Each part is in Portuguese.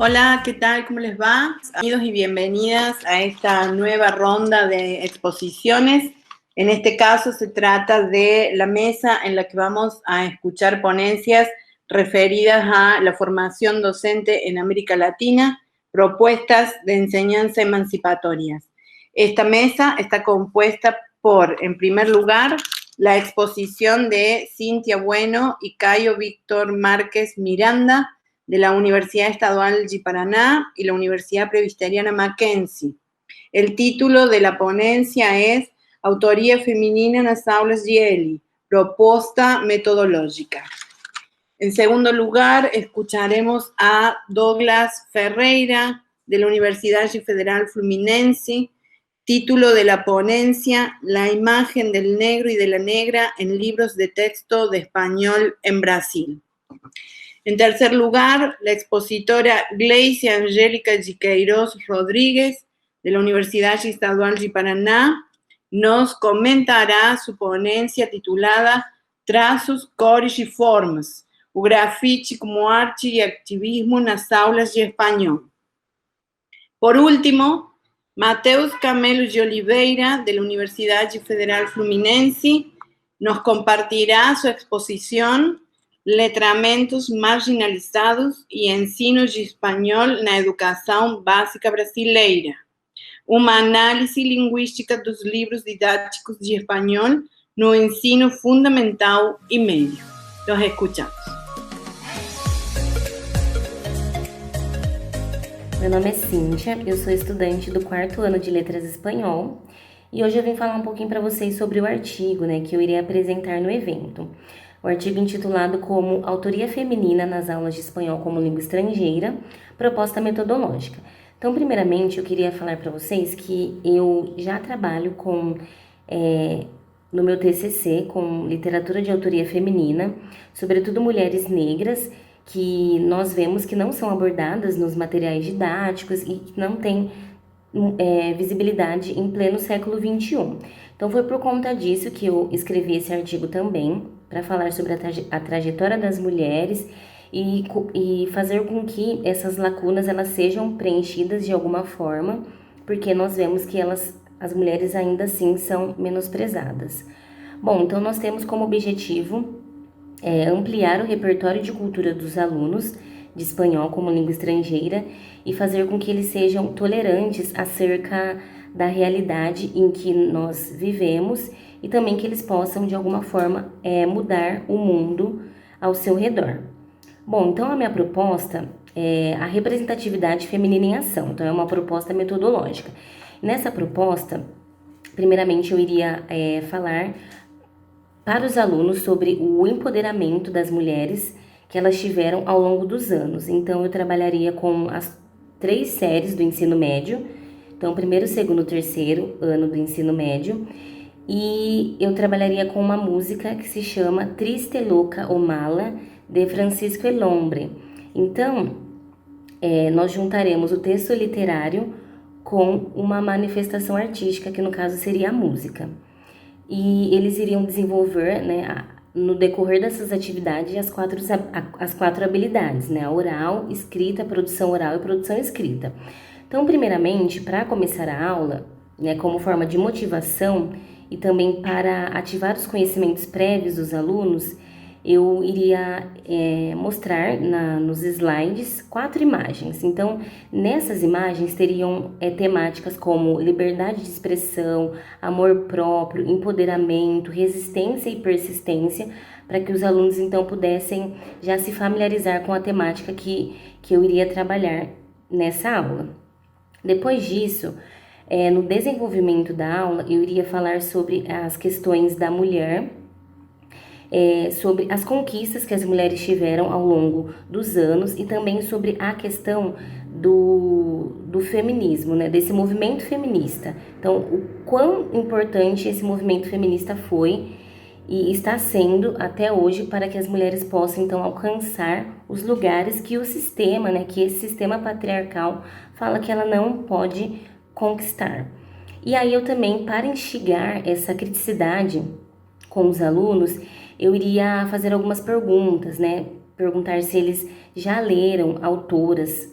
Hola, ¿qué tal? ¿Cómo les va? Bienvenidos y bienvenidas a esta nueva ronda de exposiciones. En este caso se trata de la mesa en la que vamos a escuchar ponencias referidas a la formación docente en América Latina, propuestas de enseñanza emancipatorias. Esta mesa está compuesta por, en primer lugar, la exposición de Cintia Bueno y Cayo Víctor Márquez Miranda, de la Universidad Estadual de Paraná y la Universidad Presbiteriana Mackenzie. El título de la ponencia es Autoría feminina nas aulas de ELI, proposta metodológica. En segundo lugar, escucharemos a Douglas Ferreira, de la Universidad Federal Fluminense, título de la ponencia, La imagen del negro y de la negra en libros de texto de español en Brasil. En tercer lugar, la expositora Gleicia Angélica de Queiroz Rodríguez, de la Universidad Estadual de Paraná, nos comentará su ponencia titulada Traços, Cores e Formas, o grafite como arte e ativismo nas aulas de espanhol. Por último, Mateus Camelo de Oliveira, de la Universidad Federal Fluminense, nos compartirá su exposición Letramentos Marginalizados e Ensino de Espanhol na Educação Básica Brasileira, uma análise linguística dos livros didáticos de espanhol no ensino fundamental e médio. Los escuchamos. Meu nome é Cíntia, eu sou estudante do 4º ano de Letras Espanhol e hoje eu vim falar um pouquinho para vocês sobre o artigo, que eu irei apresentar no evento. O artigo intitulado como Autoria Feminina nas Aulas de Espanhol como Língua Estrangeira, Proposta Metodológica. Então, primeiramente, eu queria falar para vocês que eu já trabalho no meu TCC com literatura de autoria feminina, sobretudo mulheres negras, que nós vemos que não são abordadas nos materiais didáticos e que não têm visibilidade em pleno século XXI. Então, foi por conta disso que eu escrevi esse artigo também, para falar sobre a trajetória das mulheres e fazer com que essas lacunas elas sejam preenchidas de alguma forma, porque nós vemos que as mulheres ainda assim são menosprezadas. Bom, então nós temos como objetivo ampliar o repertório de cultura dos alunos de espanhol como língua estrangeira e fazer com que eles sejam tolerantes acerca da realidade em que nós vivemos e também que eles possam, de alguma forma, mudar o mundo ao seu redor. Bom, então a minha proposta é a representatividade feminina em ação, então é uma proposta metodológica. Nessa proposta, primeiramente eu iria falar para os alunos sobre o empoderamento das mulheres que elas tiveram ao longo dos anos. Então eu trabalharia com as 3 séries do ensino médio, então primeiro, segundo, terceiro ano do ensino médio, e eu trabalharia com uma música que se chama Triste Loca o Mala, de Francisco El Hombre. Então, nós juntaremos o texto literário com uma manifestação artística, que no caso seria a música. E eles iriam desenvolver, no decorrer dessas atividades, as quatro habilidades, a oral, escrita, produção oral e produção escrita. Então, primeiramente, para começar a aula, como forma de motivação e também para ativar os conhecimentos prévios dos alunos, eu iria mostrar nos slides 4 imagens. Então, nessas imagens teriam temáticas como liberdade de expressão, amor próprio, empoderamento, resistência e persistência, para que os alunos então pudessem já se familiarizar com a temática que eu iria trabalhar nessa aula. Depois disso, no desenvolvimento da aula, eu iria falar sobre as questões da mulher, sobre as conquistas que as mulheres tiveram ao longo dos anos e também sobre a questão do feminismo, desse movimento feminista. Então, o quão importante esse movimento feminista foi e está sendo até hoje para que as mulheres possam, então, alcançar os lugares que o sistema, que esse sistema patriarcal fala que ela não pode conquistar. E aí eu também, para instigar essa criticidade com os alunos, eu iria fazer algumas perguntas, perguntar se eles já leram autoras,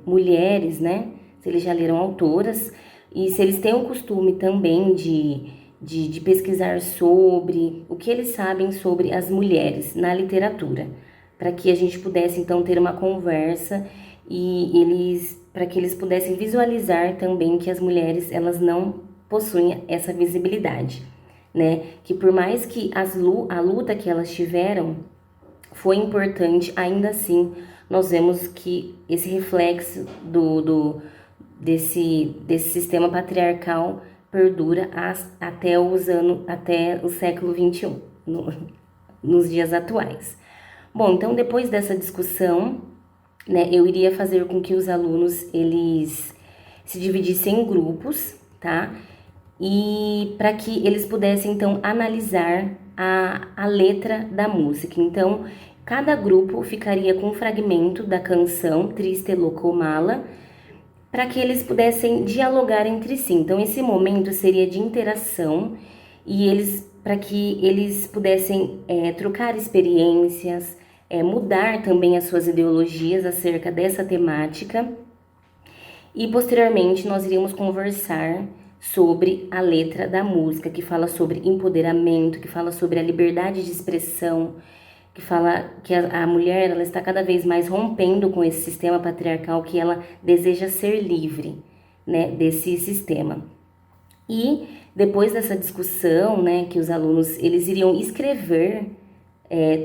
mulheres, né? Se eles já leram autoras e se eles têm o costume também de pesquisar sobre o que eles sabem sobre as mulheres na literatura, para que a gente pudesse então ter uma conversa e para que eles pudessem visualizar também que as mulheres elas não possuem essa visibilidade, né? Que por mais que a luta que elas tiveram foi importante, ainda assim nós vemos que esse reflexo desse sistema patriarcal perdura até o século XXI, nos dias atuais. Bom, então depois dessa discussão, né, eu iria fazer com que os alunos eles se dividissem em grupos, tá? E para que eles pudessem então analisar a letra da música. Então, cada grupo ficaria com um fragmento da canção Triste Locomala para que eles pudessem dialogar entre si. Então, esse momento seria de interação e para que eles pudessem trocar experiências, mudar também as suas ideologias acerca dessa temática. E posteriormente nós iríamos conversar sobre a letra da música, que fala sobre empoderamento, que fala sobre a liberdade de expressão, que fala que a mulher ela está cada vez mais rompendo com esse sistema patriarcal, que ela deseja ser livre, né, desse sistema. E depois dessa discussão, né, que os alunos eles iriam escrever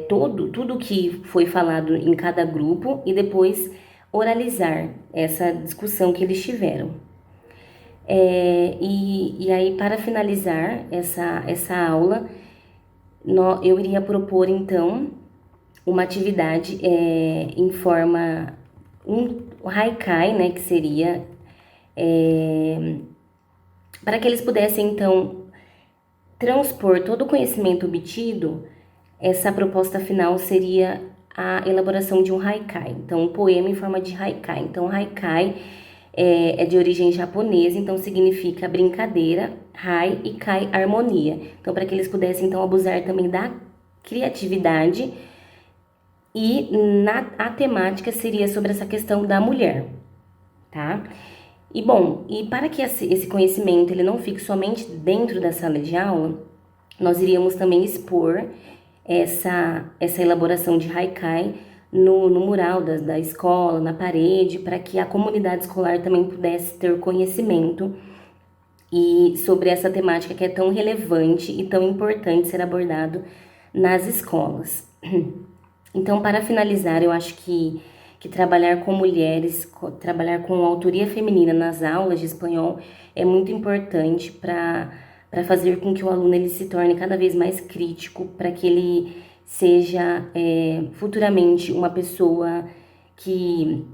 tudo que foi falado em cada grupo e depois oralizar essa discussão que eles tiveram. E aí, para finalizar essa aula, eu iria propor, então, uma atividade em forma, um haikai, né, que seria, para que eles pudessem, então, transpor todo o conhecimento obtido. Essa proposta final seria a elaboração de um haikai, então um poema em forma de haikai. Então, haikai é de origem japonesa, então significa brincadeira, hai e kai, harmonia. Então, para que eles pudessem então abusar também da criatividade e a temática seria sobre essa questão da mulher, tá? E bom, e para que esse conhecimento ele não fique somente dentro da sala de aula, nós iríamos também expor essa elaboração de haikai no mural da escola, na parede, para que a comunidade escolar também pudesse ter conhecimento e sobre essa temática que é tão relevante e tão importante ser abordado nas escolas. Então, para finalizar, eu acho que trabalhar com mulheres, trabalhar com autoria feminina nas aulas de espanhol é muito importante para fazer com que o aluno ele se torne cada vez mais crítico, para que ele seja futuramente uma pessoa que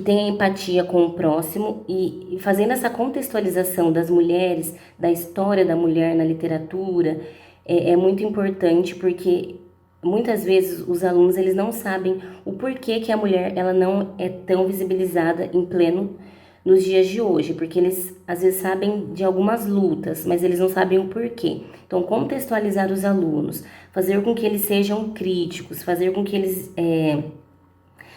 tenha empatia com o próximo e fazendo essa contextualização das mulheres, da história da mulher na literatura, é muito importante porque muitas vezes os alunos eles não sabem o porquê que a mulher ela não é tão visibilizada em pleno nos dias de hoje, porque eles às vezes sabem de algumas lutas, mas eles não sabem o porquê. Então, contextualizar os alunos, fazer com que eles sejam críticos, fazer com que eles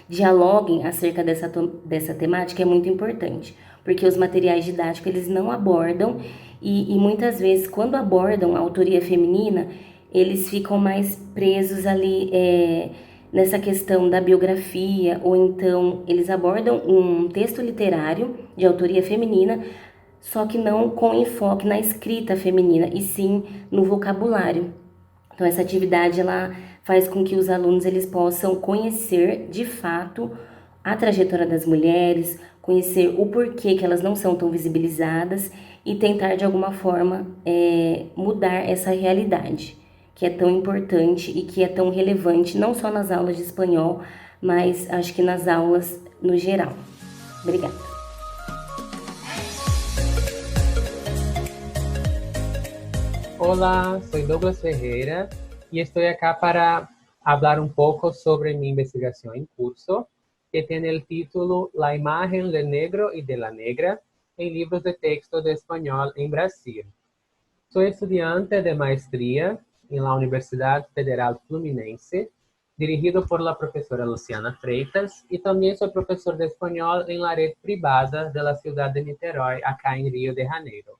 dialoguem acerca dessa temática é muito importante, porque os materiais didáticos eles não abordam e muitas vezes quando abordam a autoria feminina, eles ficam mais presos ali nessa questão da biografia, ou então eles abordam um texto literário de autoria feminina, só que não com enfoque na escrita feminina, e sim no vocabulário. Então essa atividade ela faz com que os alunos eles possam conhecer de fato a trajetória das mulheres, conhecer o porquê que elas não são tão visibilizadas e tentar de alguma forma mudar essa realidade, que é tão importante e que é tão relevante, não só nas aulas de espanhol, mas acho que nas aulas no geral. Obrigada. Hola, soy Douglas Ferreira y estoy acá para hablar un poco sobre mi investigación en curso, que tiene el título La imagen del negro y de la negra en libros de texto de español en Brasil. Soy estudiante de maestría en la Universidad Federal Fluminense dirigido por la profesora Luciana Freitas, y también soy profesor de español en la red privada de la ciudad de Niterói, acá en Río de Janeiro.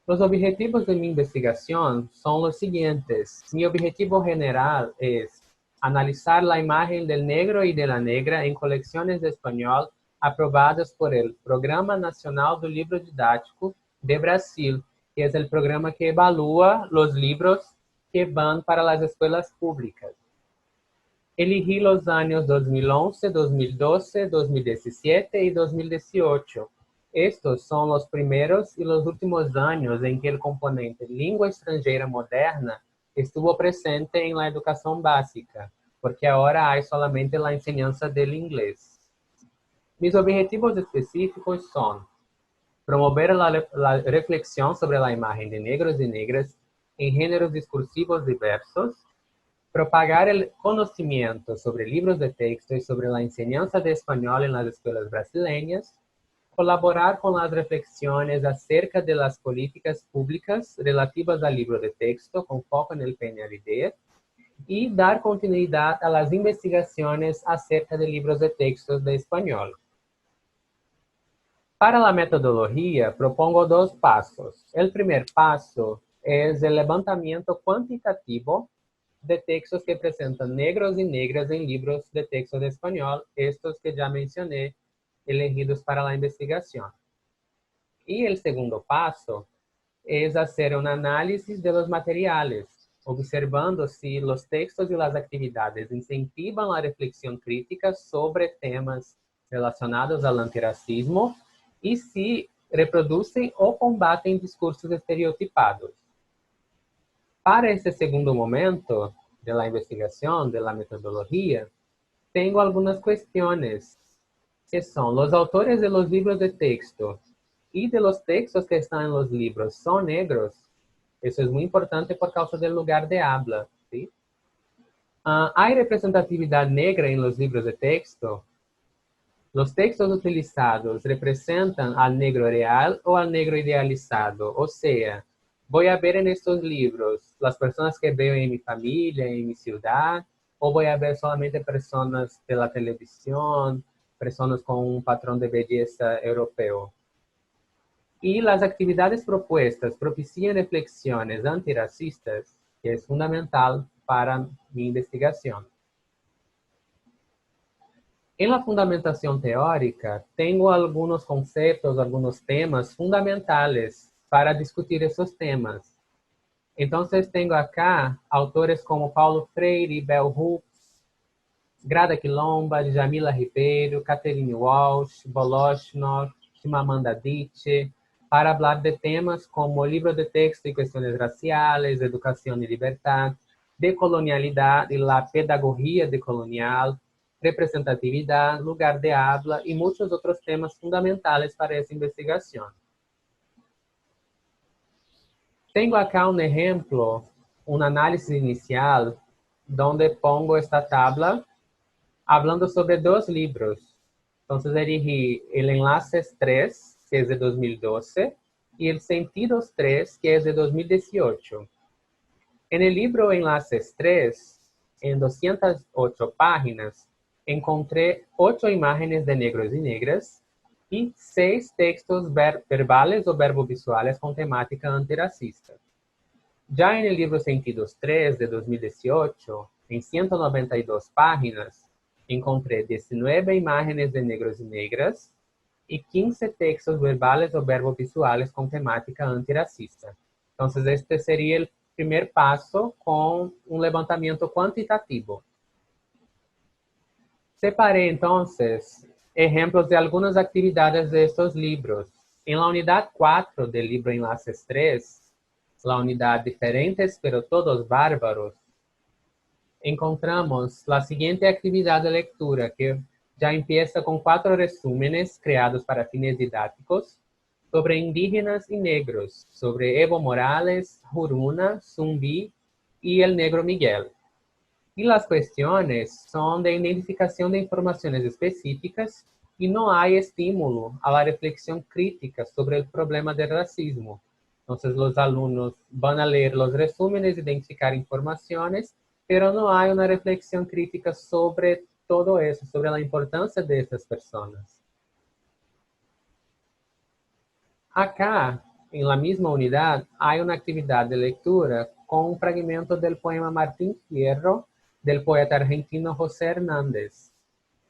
Los objetivos de mi investigación son los siguientes. Mi objetivo general es analizar la imagen del negro y de la negra en colecciones de español aprobadas por el Programa Nacional do Livro Didático de Brasil, que es el programa que evalúa los libros que van para las escuelas públicas. Elegí los años 2011, 2012, 2017 y 2018. Estos son los primeros y los últimos años en que el componente lengua extranjera moderna estuvo presente en la educación básica, porque ahora hay solamente la enseñanza del inglés. Mis objetivos específicos son promover la reflexión sobre la imagen de negros y negras en géneros discursivos diversos, propagar el conocimiento sobre libros de texto y sobre la enseñanza de español en las escuelas brasileñas, colaborar con las reflexiones acerca de las políticas públicas relativas al libro de texto con foco en el PNLD y dar continuidad a las investigaciones acerca de libros de textos de español. Para la metodología, propongo dos pasos. El primer paso es el levantamiento cuantitativo de textos que presentan negros y negras en libros de texto de español, estos que ya mencioné, elegidos para la investigación. Y el segundo paso es hacer un análisis de los materiales, observando si los textos y las actividades incentivan la reflexión crítica sobre temas relacionados al antirracismo y si reproducen o combaten discursos estereotipados. Para ese segundo momento de la investigación, de la metodología, tengo algunas cuestiones que son: los autores de los libros de texto y de los textos que están en los libros son negros. Eso es muy importante por causa del lugar de habla, ¿sí? ¿Hay representatividad negra en los libros de texto? ¿Los textos utilizados representan al negro real o al negro idealizado? O sea, voy a ver en estos libros las personas que veo en mi familia, en mi ciudad, o voy a ver solamente personas de la televisión, personas con un patrón de belleza europeo. Y las actividades propuestas propician reflexiones antirracistas, que es fundamental para mi investigación. En la fundamentación teórica, tengo algunos conceptos, algunos temas fundamentales para discutir esos temas. Entonces tengo acá autores como Paulo Freire, Bell Hooks, Grada Quilomba, Djamila Ribeiro, Catherine Walsh, Boloshnov, Chimamanda Adichie, para hablar de temas como libro de texto y cuestiones raciales, educación y libertad, decolonialidad y la pedagogía decolonial, representatividad, lugar de habla y muchos otros temas fundamentales para esa investigación. Tengo acá un ejemplo, un análisis inicial, donde pongo esta tabla hablando sobre dos libros. Entonces elegí el Enlaces 3, que es de 2012, y el Sentidos 3, que es de 2018. En el libro Enlaces 3, en 208 páginas, encontré 8 imágenes de negros y negras y 6 textos verbales o verbovisuales con temática antirracista. Ya en el libro Sentidos 3 de 2018, en 192 páginas, encontré 19 imágenes de negros y negras y 15 textos verbales o verbovisuales con temática antirracista. Entonces, este sería el primer paso con un levantamiento cuantitativo. Separé entonces ejemplos de algunas actividades de estos libros. En la unidad 4 del libro Enlaces 3, la unidad Diferentes pero todos bárbaros, encontramos la siguiente actividad de lectura que ya empieza con 4 resúmenes creados para fines didácticos sobre indígenas y negros, sobre Evo Morales, Juruna, Zumbi y el negro Miguel. Y las cuestiones son de identificación de informaciones específicas y no hay estímulo a la reflexión crítica sobre el problema del racismo. Entonces los alumnos van a leer los resúmenes, identificar informaciones pero no hay una reflexión crítica sobre todo eso, sobre la importancia de estas personas. Acá, en la misma unidad, hay una actividad de lectura con un fragmento del poema Martín Fierro del poeta argentino José Hernández.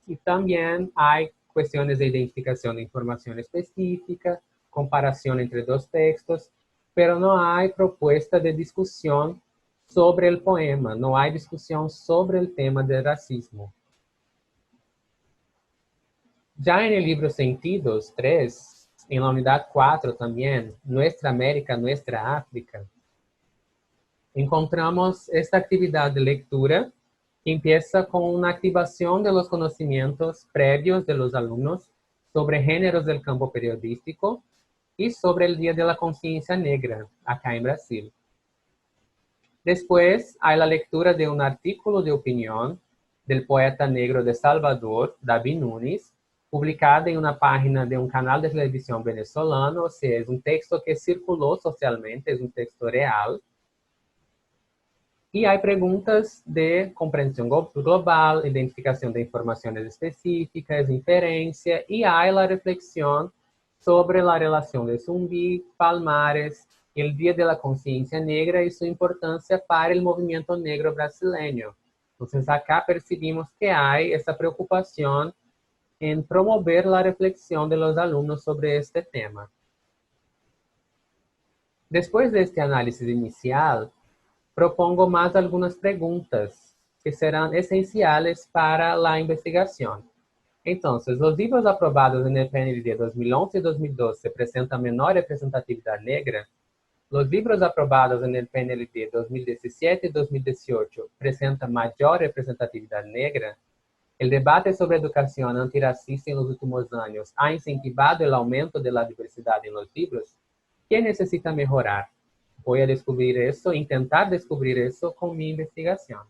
Y también hay cuestiones de identificación de información específica, comparación entre dos textos, pero no hay propuesta de discusión sobre el poema, no hay discusión sobre el tema del racismo. Ya en el libro Sentidos 3, en la unidad 4 también, Nuestra América, Nuestra África, encontramos esta actividad de lectura que empieza con una activación de los conocimientos previos de los alumnos sobre géneros del campo periodístico y sobre el Día de la Conciencia Negra, acá en Brasil. Después hay la lectura de un artículo de opinión del poeta negro de Salvador, David Nunes, publicada en una página de un canal de televisión venezolano, o sea, es un texto que circuló socialmente, es un texto real. Y hay preguntas de comprensión global, identificación de informaciones específicas, inferencia, y hay la reflexión sobre la relación de Zumbi, Palmares, el Día de la Conciencia Negra y su importancia para el movimiento negro brasileño. Entonces acá percibimos que hay esa preocupación en promover la reflexión de los alumnos sobre este tema. Después de este análisis inicial, propongo más algunas preguntas que serán esenciales para la investigación. Entonces, los libros aprobados en el PNLD 2011 y 2012 presentan menor representatividad negra. Los libros aprobados en el PNLD 2017 y 2018 presentan mayor representatividad negra. El debate sobre educación antirracista en los últimos años ha incentivado el aumento de la diversidad en los libros. ¿Qué necesita mejorar? Voy a descubrir eso, intentar descubrir eso con mi investigación.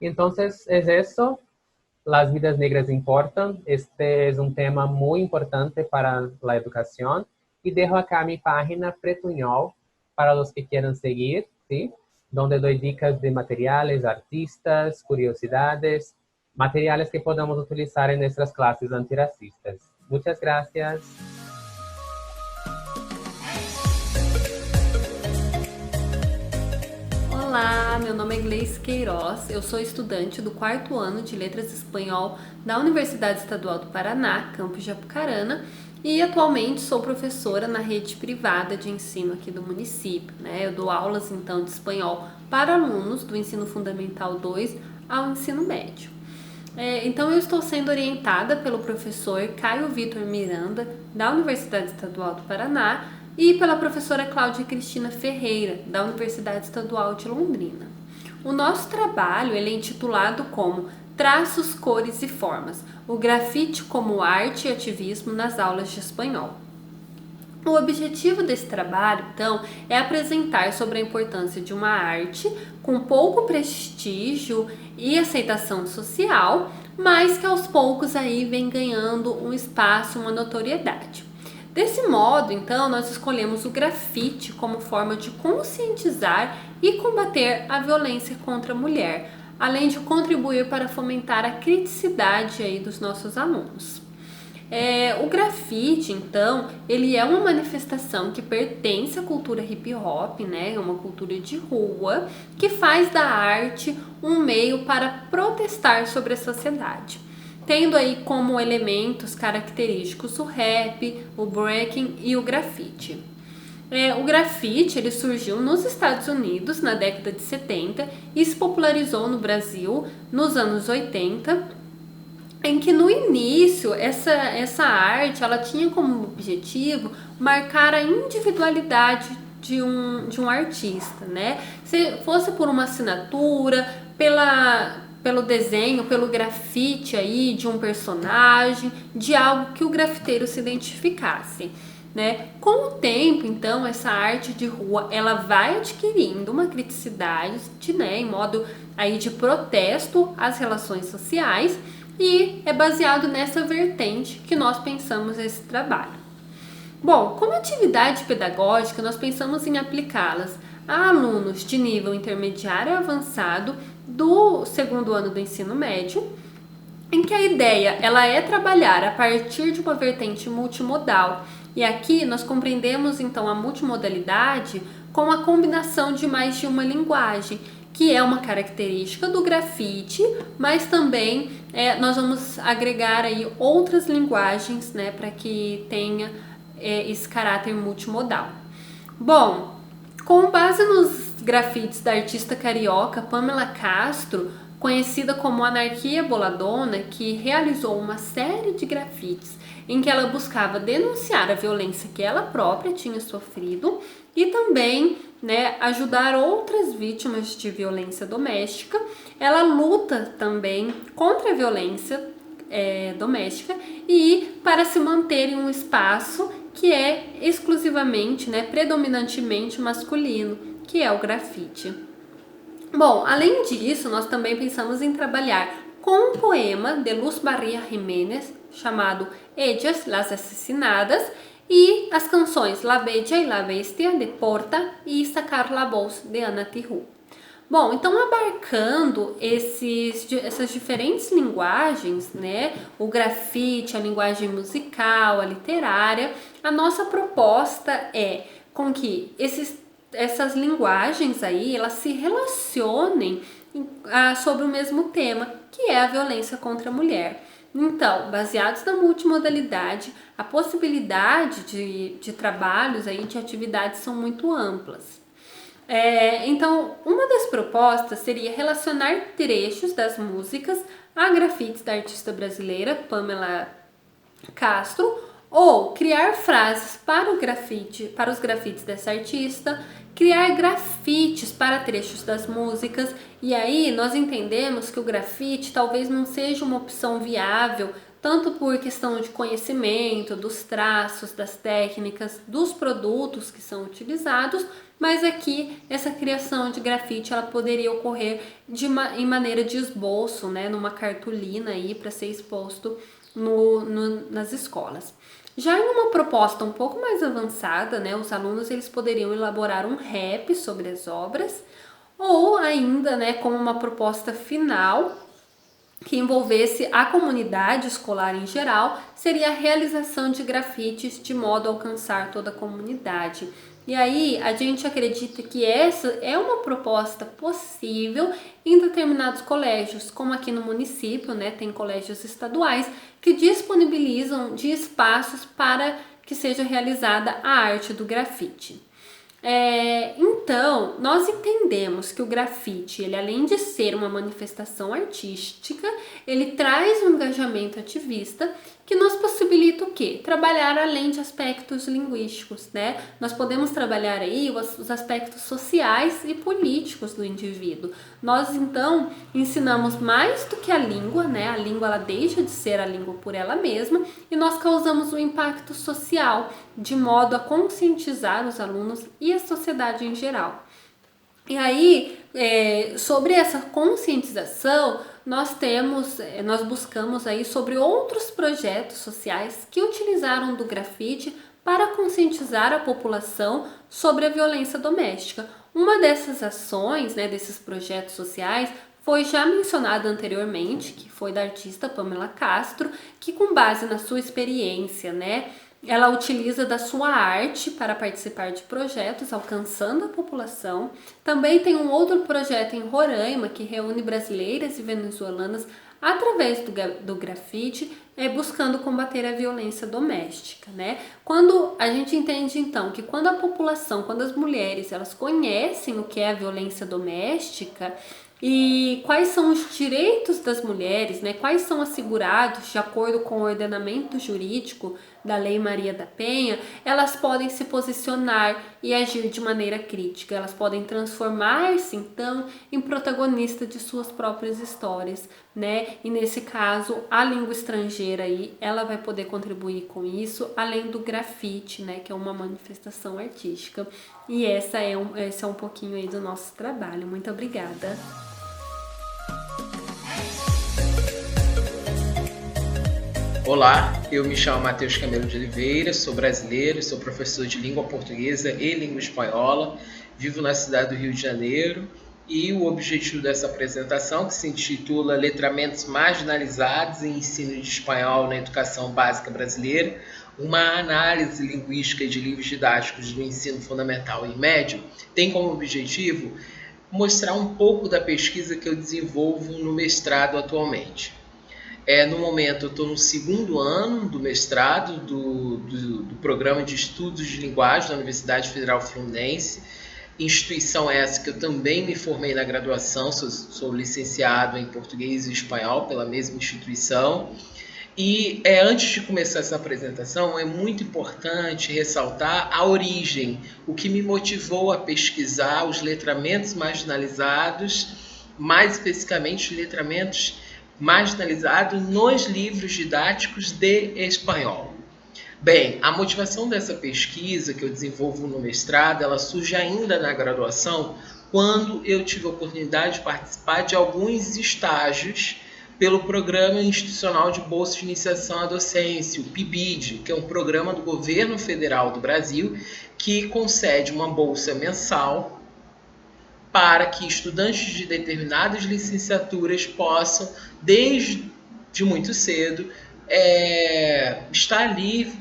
Entonces, es eso. Las vidas negras importan. Este es un tema muy importante para la educación. Y dejo acá mi página Pretuñol para los que quieran seguir, ¿sí? Donde doy dicas de materiales, artistas, curiosidades, materiales que podamos utilizar en nuestras clases antirracistas. Muchas gracias. Olá, meu nome é Gleice Queiroz, eu sou estudante do 4º ano de Letras Espanhol da Universidade Estadual do Paraná, campus de Apucarana, e atualmente sou professora na rede privada de ensino aqui do município, né? Eu dou aulas então de espanhol para alunos do ensino fundamental 2 ao ensino médio. Então eu estou sendo orientada pelo professor Caio Vitor Miranda, da Universidade Estadual do Paraná, e pela professora Cláudia Cristina Ferreira, da Universidade Estadual de Londrina. O nosso trabalho ele é intitulado como Traços, Cores e Formas, o grafite como arte e ativismo nas aulas de espanhol. O objetivo desse trabalho, então, é apresentar sobre a importância de uma arte com pouco prestígio e aceitação social, mas que aos poucos aí vem ganhando um espaço, uma notoriedade. Desse modo, então, nós escolhemos o grafite como forma de conscientizar e combater a violência contra a mulher, além de contribuir para fomentar a criticidade aí dos nossos alunos. O grafite, então, ele é uma manifestação que pertence à cultura hip hop, né? É uma cultura de rua que faz da arte um meio para protestar sobre a sociedade, tendo aí como elementos característicos o rap, o breaking e o grafite. O grafite ele surgiu nos Estados Unidos na década de 70 e se popularizou no Brasil nos anos 80, em que no início essa arte ela tinha como objetivo marcar a individualidade de um artista, né? Se fosse por uma assinatura, pelo desenho, pelo grafite aí de um personagem, de algo que o grafiteiro se identificasse, né? Com o tempo, então, essa arte de rua ela vai adquirindo uma criticidade, né, em modo aí de protesto às relações sociais, e é baseado nessa vertente que nós pensamos esse trabalho. Bom, como atividade pedagógica, nós pensamos em aplicá-las a alunos de nível intermediário e avançado do segundo ano do ensino médio, em que a ideia ela é trabalhar a partir de uma vertente multimodal. E aqui nós compreendemos então a multimodalidade com a combinação de mais de uma linguagem, que é uma característica do grafite, mas também nós vamos agregar aí outras linguagens, né, para que tenha esse caráter multimodal. Bom, com base nos grafites da artista carioca Pamela Castro, conhecida como Anarquia Boladona, que realizou uma série de grafites em que ela buscava denunciar a violência que ela própria tinha sofrido e também, né, ajudar outras vítimas de violência doméstica. Ela luta também contra a violência doméstica e para se manter em um espaço que é exclusivamente, né, predominantemente masculino, que é o grafite. Bom, além disso, nós também pensamos em trabalhar com um poema de Luz Barria Jiménez, chamado Ellas, las Asesinadas, e as canções La Bella e La Bestia, de Porta, e Sacar la Voz, de Ana Tijoux. Bom, então abarcando essas diferentes linguagens, né, o grafite, a linguagem musical, a literária, a nossa proposta é com que essas linguagens aí, elas se relacionem sobre o mesmo tema, que é a violência contra a mulher. Então, baseados na multimodalidade, a possibilidade de trabalhos aí, de atividades são muito amplas. Então, uma das propostas seria relacionar trechos das músicas a grafites da artista brasileira Pamela Castro, ou criar frases para os grafites dessa artista, criar grafites para trechos das músicas. E aí nós entendemos que o grafite talvez não seja uma opção viável, tanto por questão de conhecimento, dos traços, das técnicas, dos produtos que são utilizados, mas aqui essa criação de grafite ela poderia ocorrer em maneira de esboço, né, numa cartolina aí para ser exposto nas escolas. Já em uma proposta um pouco mais avançada, né, os alunos eles poderiam elaborar um rap sobre as obras, ou ainda, né, como uma proposta final que envolvesse a comunidade escolar em geral, seria a realização de grafites de modo a alcançar toda a comunidade. E aí a gente acredita que essa é uma proposta possível em determinados colégios, como aqui no município, né, tem colégios estaduais que disponibilizam de espaços para que seja realizada a arte do grafite. Então, nós entendemos que o grafite, ele além de ser uma manifestação artística, ele traz um engajamento ativista que nos possibilita o quê? Trabalhar além de aspectos linguísticos, né? Nós podemos trabalhar aí os aspectos sociais e políticos do indivíduo. Nós, então, ensinamos mais do que a língua, né? A língua, ela deixa de ser a língua por ela mesma e nós causamos um impacto social, de modo a conscientizar os alunos e a sociedade em geral. E aí, sobre essa conscientização, nós buscamos aí sobre outros projetos sociais que utilizaram do grafite para conscientizar a população sobre a violência doméstica. Uma dessas ações, né, desses projetos sociais, foi já mencionada anteriormente, que foi da artista Pamela Castro, que com base na sua experiência, né, ela utiliza da sua arte para participar de projetos, alcançando a população. Também tem um outro projeto em Roraima, que reúne brasileiras e venezuelanas através do grafite, buscando combater a violência doméstica, né? Quando a gente entende, então, que quando a população, quando as mulheres, elas conhecem o que é a violência doméstica, e quais são os direitos das mulheres, né? Quais são assegurados de acordo com o ordenamento jurídico da Lei Maria da Penha, elas podem se posicionar e agir de maneira crítica. Elas podem transformar-se, então, em protagonista de suas próprias histórias, né? E nesse caso, a língua estrangeira aí, ela vai poder contribuir com isso, além do grafite, né? Que é uma manifestação artística. E esse é um pouquinho aí do nosso trabalho. Muito obrigada. Olá, eu me chamo Matheus Camelo de Oliveira, sou brasileiro, sou professor de língua portuguesa e língua espanhola vivo na cidade do Rio de Janeiro, e o objetivo dessa apresentação, que se intitula Letramentos Marginalizados em Ensino de Espanhol na Educação Básica Brasileira, uma análise linguística de livros didáticos do ensino fundamental e médio, tem como objetivo mostrar um pouco da pesquisa que eu desenvolvo no mestrado atualmente. No momento, eu estou no segundo ano do mestrado do Programa de Estudos de Linguagem da Universidade Federal Fluminense, instituição essa que eu também me formei na graduação, sou licenciado em Português e Espanhol pela mesma instituição. E antes de começar essa apresentação, é muito importante ressaltar a origem, o que me motivou a pesquisar os letramentos marginalizados, mais especificamente os letramentos marginalizados nos livros didáticos de espanhol. Bem, a motivação dessa pesquisa que eu desenvolvo no mestrado, ela surge ainda na graduação, quando eu tive a oportunidade de participar de alguns estágios pelo Programa Institucional de Bolsa de Iniciação à Docência, o PIBID, que é um programa do governo federal do Brasil que concede uma bolsa mensal para que estudantes de determinadas licenciaturas possam, desde muito cedo, estar ali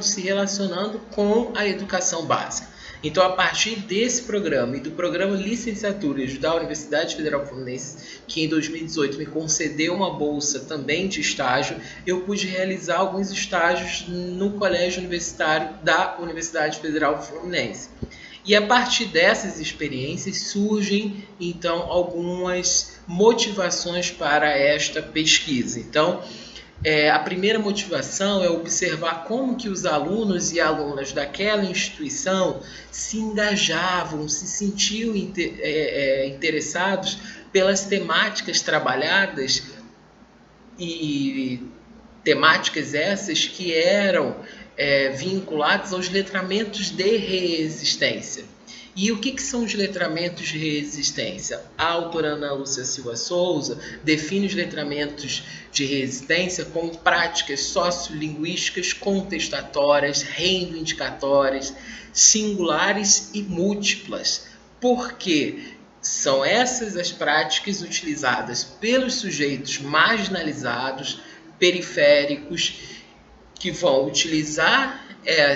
se relacionando com a educação básica. Então, a partir desse programa e do programa Licenciaturas da Universidade Federal Fluminense, que em 2018 me concedeu uma bolsa também de estágio, eu pude realizar alguns estágios no Colégio Universitário da Universidade Federal Fluminense. E a partir dessas experiências surgem, então, algumas motivações para esta pesquisa. Então, a primeira motivação é observar como que os alunos e alunas daquela instituição se engajavam, se sentiam interessados pelas temáticas trabalhadas, e temáticas essas que eram vinculadas aos letramentos de reexistência. E o que são os letramentos de reexistência? A autora Ana Lúcia Silva Souza define os letramentos de reexistência como práticas sociolinguísticas contestatórias, reivindicatórias, singulares e múltiplas. Porque são essas as práticas utilizadas pelos sujeitos marginalizados, periféricos, que vão utilizar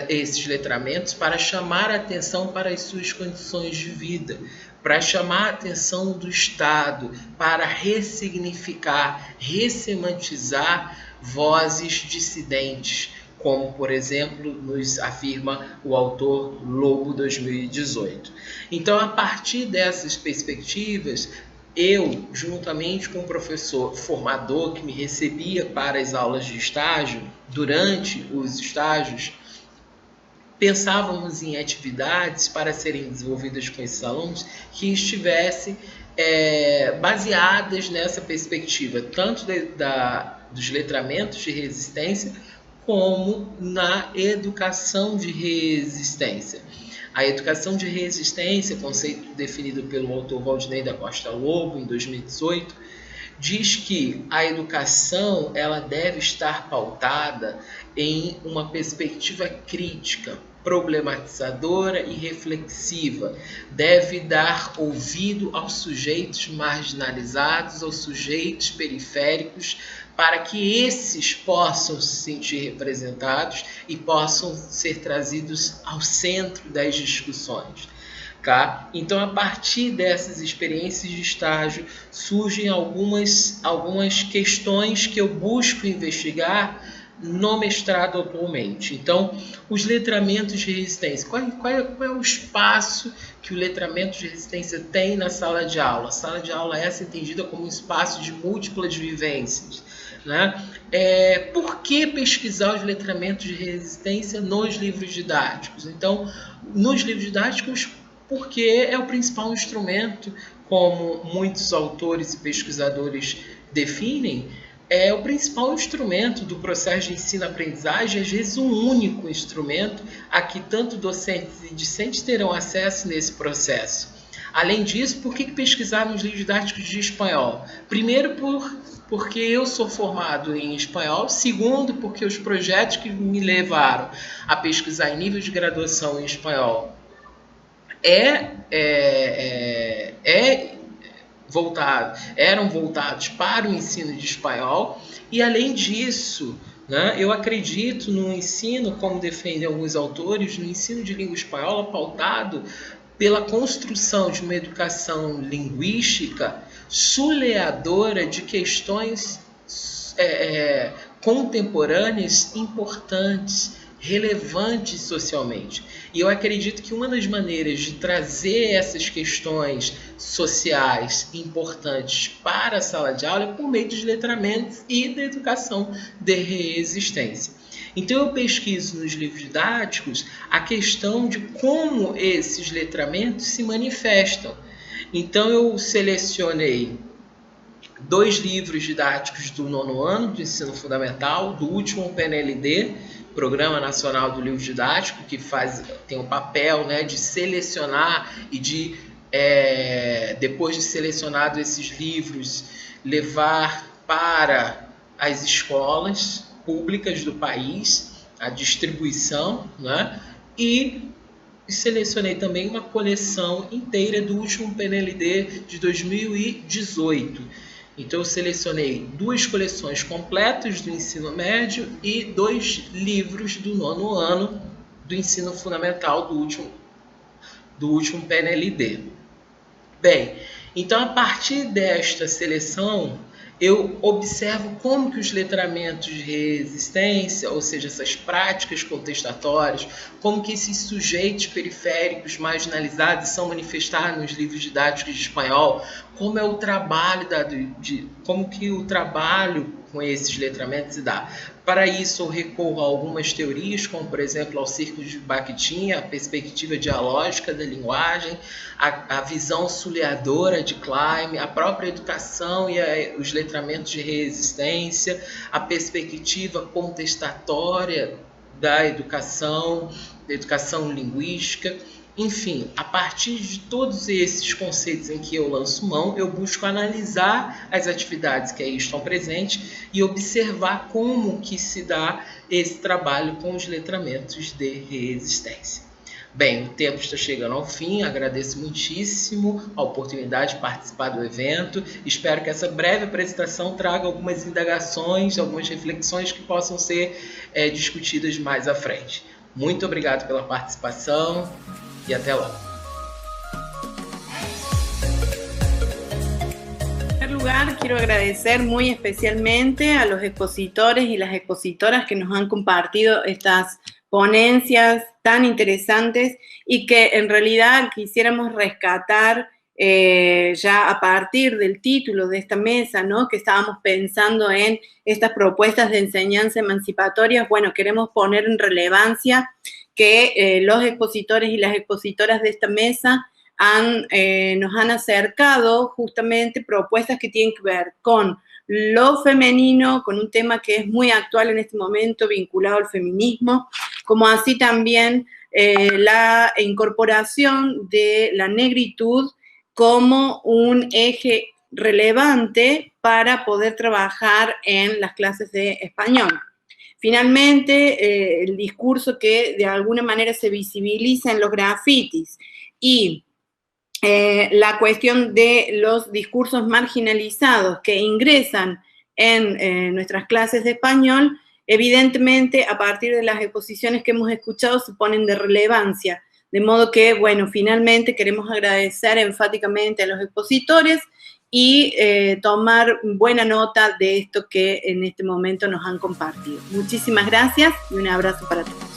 esses letramentos para chamar a atenção para as suas condições de vida, para chamar a atenção do Estado, para ressignificar, ressemantizar vozes dissidentes, como, por exemplo, nos afirma o autor Lobo 2018. Então, a partir dessas perspectivas, eu, juntamente com o professor formador que me recebia para as aulas de estágio, durante os estágios, pensávamos em atividades para serem desenvolvidas com esses alunos que estivessem baseadas nessa perspectiva, tanto dos letramentos de resistência, como na educação de resistência. A educação de resistência, conceito definido pelo autor Valdinei da Costa Lobo, em 2018, diz que a educação ela deve estar pautada em uma perspectiva crítica, problematizadora e reflexiva. Deve dar ouvido aos sujeitos marginalizados, aos sujeitos periféricos, para que esses possam se sentir representados e possam ser trazidos ao centro das discussões. Tá? Então, a partir dessas experiências de estágio, surgem algumas questões que eu busco investigar no mestrado atualmente. Então, os letramentos de resistência. Qual é o espaço que o letramento de resistência tem na sala de aula? A sala de aula é essa entendida como um espaço de múltiplas vivências. Né? Por que pesquisar os letramentos de resistência nos livros didáticos? Então, nos livros didáticos, porque é o principal instrumento, como muitos autores e pesquisadores definem, é o principal instrumento do processo de ensino-aprendizagem, às vezes um único instrumento a que tanto docentes e discentes terão acesso nesse processo. Além disso, por que pesquisar nos livros didáticos de espanhol? Primeiro, porque eu sou formado em espanhol. Segundo, porque os projetos que me levaram a pesquisar em nível de graduação em espanhol eram voltados para o ensino de espanhol, e além disso, né, eu acredito no ensino, como defendem alguns autores, no ensino de língua espanhola pautado pela construção de uma educação linguística suleadora de questões contemporâneas importantes, relevantes socialmente. E eu acredito que uma das maneiras de trazer essas questões sociais importantes para a sala de aula é por meio dos letramentos e da educação de reexistência. Então eu pesquiso nos livros didáticos a questão de como esses letramentos se manifestam. Então eu selecionei 2 livros didáticos do 9º ano do ensino fundamental, do último PNLD, Programa Nacional do Livro Didático, que tem o papel, né, de selecionar e de, depois de selecionado esses livros, levar para as escolas públicas do país a distribuição, né, e selecionei também uma coleção inteira do último PNLD de 2018. Então eu selecionei 2 coleções completas do ensino médio e 2 livros do 9º ano do ensino fundamental do último PNLD. Bem, então a partir desta seleção eu observo como que os letramentos de reexistência, ou seja, essas práticas contestatórias, como que esses sujeitos periféricos marginalizados são manifestados nos livros didáticos de espanhol, como é o trabalho como que o trabalho com esses letramentos se dá. Para isso eu recorro a algumas teorias, como por exemplo ao Círculo de Bakhtin, a perspectiva dialógica da linguagem, a visão suleadora de Klein, a própria educação e os letramentos de reexistência, a perspectiva contestatória da educação linguística. Enfim, a partir de todos esses conceitos em que eu lanço mão, eu busco analisar as atividades que aí estão presentes e observar como que se dá esse trabalho com os letramentos de reexistência. Bem, o tempo está chegando ao fim, agradeço muitíssimo a oportunidade de participar do evento. Espero que essa breve apresentação traga algumas indagações, algumas reflexões que possam ser discutidas mais à frente. Muito obrigado pela participação y hasta luego. En primer lugar, quiero agradecer muy especialmente a los expositores y las expositoras que nos han compartido estas ponencias tan interesantes y que en realidad quisiéramos rescatar ya a partir del título de esta mesa, ¿no? Que estábamos pensando en estas propuestas de enseñanza emancipatorias. Bueno, queremos poner en relevancia que los expositores y las expositoras de esta mesa nos han acercado justamente propuestas que tienen que ver con lo femenino, con un tema que es muy actual en este momento vinculado al feminismo, como así también la incorporación de la negritud como un eje relevante para poder trabajar en las clases de español. Finalmente, el discurso que de alguna manera se visibiliza en los grafitis y la cuestión de los discursos marginalizados que ingresan en nuestras clases de español, evidentemente a partir de las exposiciones que hemos escuchado se ponen de relevancia. De modo que, bueno, finalmente queremos agradecer enfáticamente a los expositores y tomar buena nota de esto que en este momento nos han compartido. Muchísimas gracias y un abrazo para todos.